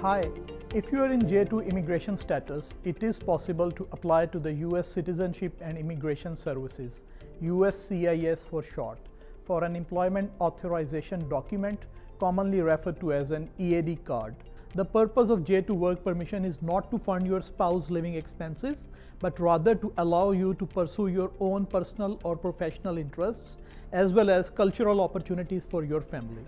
Hi, if you are in J-2 immigration status, it is possible to apply to the US Citizenship and Immigration Services, USCIS for short, for an employment authorization document, commonly referred to as an EAD card. The purpose of J-2 work permission is not to fund your spouse's living expenses, but rather to allow you to pursue your own personal or professional interests, as well as cultural opportunities for your family.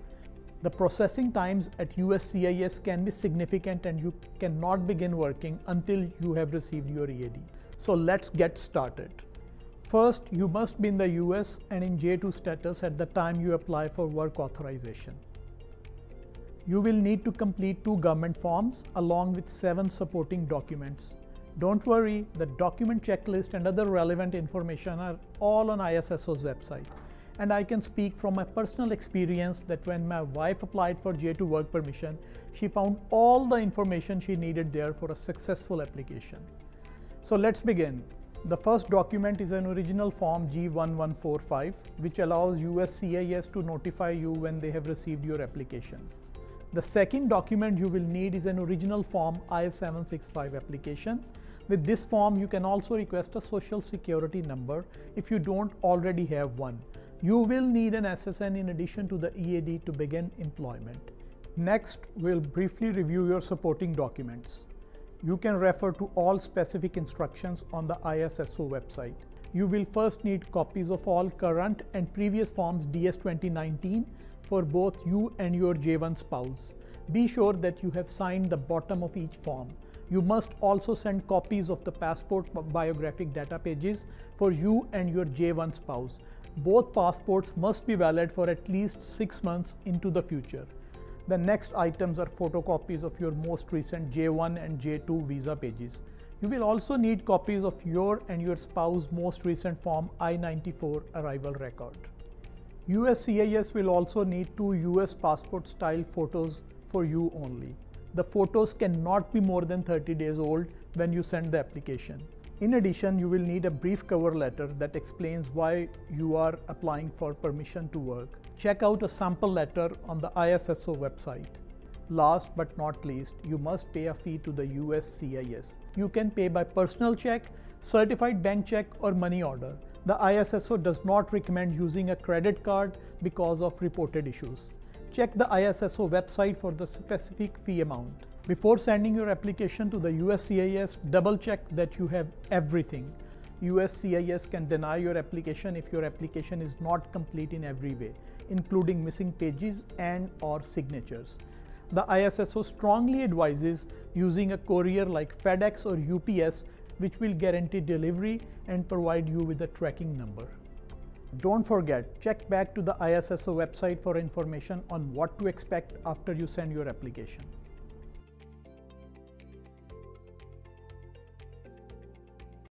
The processing times at USCIS can be significant and you cannot begin working until you have received your EAD. So let's get started. First, you must be in the US and in J-2 status at the time you apply for work authorization. You will need to complete 2 government forms along with 7 supporting documents. Don't worry, the document checklist and other relevant information are all on ISSO's website. And I can speak from my personal experience that when my wife applied for J-2 work permission, she found all the information she needed there for a successful application. So let's begin. The first document is an original form G1145, which allows USCIS to notify you when they have received your application. The second document you will need is an original form I-765 application. With this form, you can also request a social security number if you don't already have one. You will need an SSN in addition to the EAD to begin employment. Next, we'll briefly review your supporting documents. You can refer to all specific instructions on the ISSO website. You will first need copies of all current and previous forms DS 2019 for both you and your J1 spouse. Be sure that you have signed the bottom of each form. You must also send copies of the passport biographic data pages for you and your J1 spouse. Both passports must be valid for at least 6 months into the future. The next items are photocopies of your most recent J1 and J2 visa pages. You will also need copies of your and your spouse's most recent form I-94 arrival record. USCIS will also need 2 US passport style photos for you only. The photos cannot be more than 30 days old when you send the application. In addition, you will need a brief cover letter that explains why you are applying for permission to work. Check out a sample letter on the ISSO website. Last but not least, you must pay a fee to the USCIS. You can pay by personal check, certified bank check, or money order. The ISSO does not recommend using a credit card because of reported issues. Check the ISSO website for the specific fee amount. Before sending your application to the USCIS, double check that you have everything. USCIS can deny your application if your application is not complete in every way, including missing pages and/or signatures. The ISSO strongly advises using a courier like FedEx or UPS, which will guarantee delivery and provide you with a tracking number. Don't forget, check back to the ISSO website for information on what to expect after you send your application.